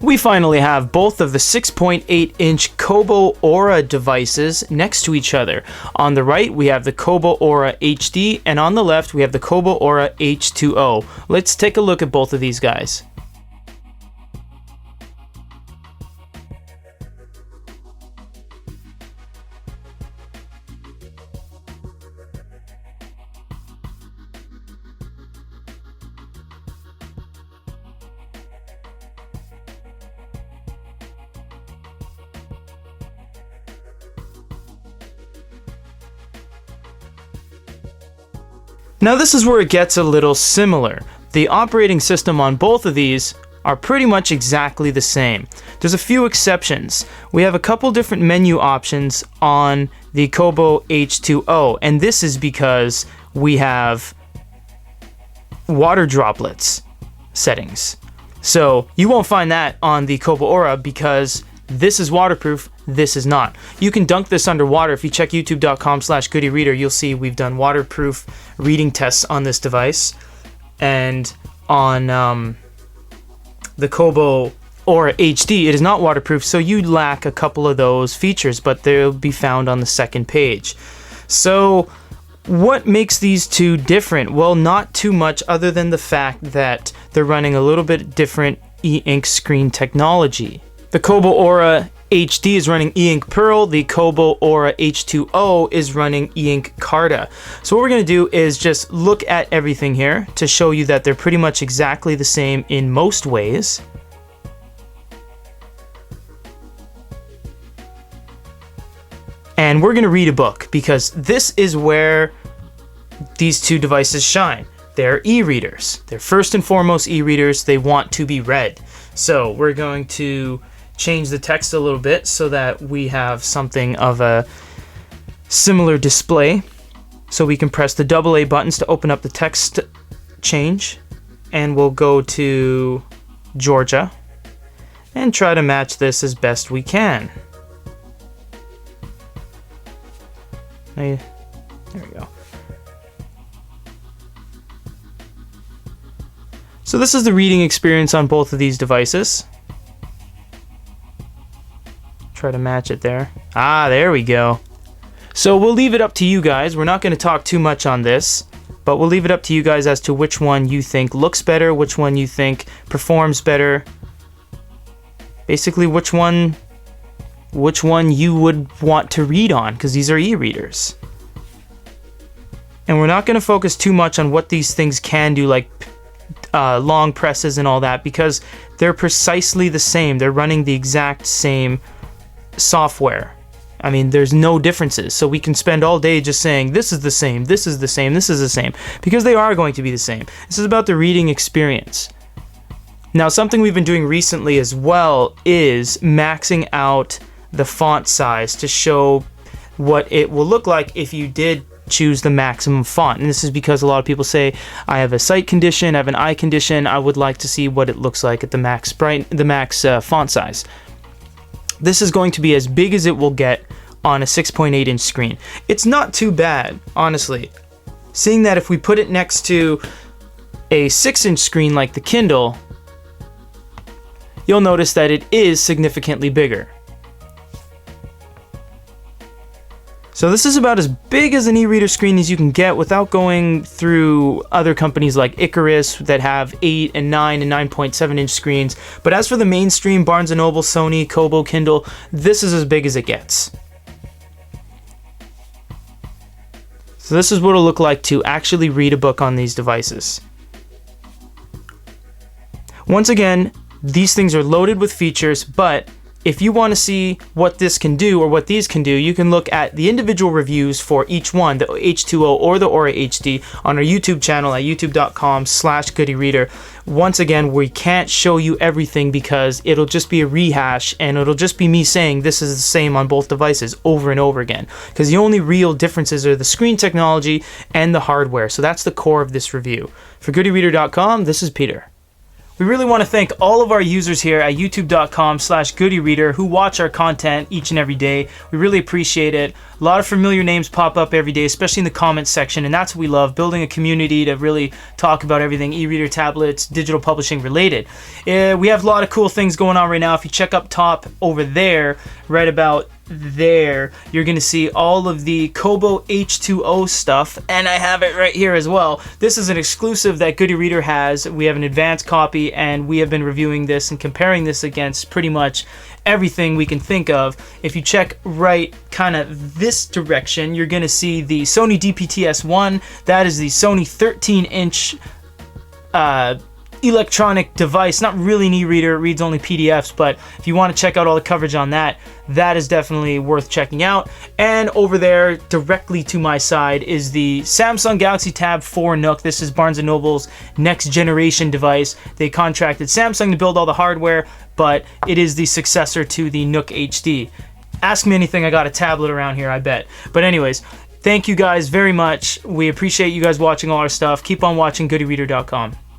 We finally have both of the 6.8-inch Kobo Aura devices next to each other. On the right, we have the Kobo Aura HD, and on the left, we have the Kobo Aura H2O. Let's take a look at both of these guys. Now this is where it gets a little similar. The operating system on both of these are pretty much exactly the same. There's a few exceptions. We have a couple different menu options on the Kobo H2O, and this is because we have water droplets settings. So you won't find that on the Kobo Aura because this is waterproof, this is not. You can dunk this underwater. If you check youtube.com/goodyreader, you'll see we've done waterproof reading tests on this device. And on the Kobo Aura HD, it is not waterproof, so you lack a couple of those features, but they'll be found on the second page. So what makes these two different? Well, not too much other than the fact that they're running a little bit different e-ink screen technology. The Kobo Aura HD is running e-ink Pearl, the Kobo Aura H2O is running e-ink Carta. So what we're going to do is just look at everything here to show you that they're pretty much exactly the same in most ways. And we're going to read a book because this is where these two devices shine. They're e-readers. They're first and foremost e-readers. They want to be read. So we're going to change the text a little bit so that we have something of a similar display. So we can press the AA buttons to open up the text change, and we'll go to Georgia and try to match this as best we can. There we go. So this is the reading experience on both of these devices. Try to match it there. Ah, there we go. So we'll leave it up to you guys. We're not going to talk too much on this, but we'll leave it up to you guys as to which one you think looks better, which one you think performs better. Basically, which one you would want to read on, because these are e-readers. And we're not going to focus too much on what these things can do, like long presses and all that, because they're precisely the same. They're running the exact same software. I mean, there's no differences. So we can spend all day just saying this is the same, this is the same, this is the same, because they are going to be the same. This is about the reading experience. Now, something we've been doing recently as well is maxing out the font size to show what it will look like if you did choose the maximum font. And this is because a lot of people say, I have a sight condition, I have an eye condition, I would like to see what it looks like at the max font size. This is going to be as big as it will get on a 6.8-inch screen. It's not too bad, honestly. Seeing that if we put it next to a 6-inch screen like the Kindle, you'll notice that it is significantly bigger. So this is about as big as an e-reader screen as you can get without going through other companies like Icarus that have 8 and 9 and 9.7-inch screens. But as for the mainstream Barnes & Noble, Sony, Kobo, Kindle, this is as big as it gets. So this is what it'll look like to actually read a book on these devices. Once again, these things are loaded with features, but if you want to see what this can do or what these can do, you can look at the individual reviews for each one, the H2O or the Aura HD, on our YouTube channel at youtube.com/goodyreader. Once again, we can't show you everything because it'll just be a rehash and it'll just be me saying this is the same on both devices over and over again, because the only real differences are the screen technology and the hardware. So that's the core of this review. For goodyreader.com, this is Peter. We really want to thank all of our users here at youtube.com/goodyreader who watch our content each and every day. We really appreciate it. A lot of familiar names pop up every day, especially in the comments section, and that's what we love, building a community to really talk about everything e-reader, tablets, digital publishing related. We have a lot of cool things going on right now. If you check up top over there, right about there, you're going to see all of the Kobo H2O stuff, and I have it right here as well. This is an exclusive that Goody Reader has. We have an advanced copy, and we have been reviewing this and comparing this against pretty much everything we can think of. If you check right kind of this direction, you're going to see the Sony DPTS-1. That is the Sony 13-inch electronic device, not really an e-reader, it reads only PDFs, but if you want to check out all the coverage on that, that is definitely worth checking out. And over there, directly to my side, is the Samsung Galaxy Tab 4 Nook. This is Barnes & Noble's next generation device. They contracted Samsung to build all the hardware, but it is the successor to the Nook HD. Ask me anything, I got a tablet around here, I bet. But anyways, thank you guys very much. We appreciate you guys watching all our stuff. Keep on watching goodyreader.com.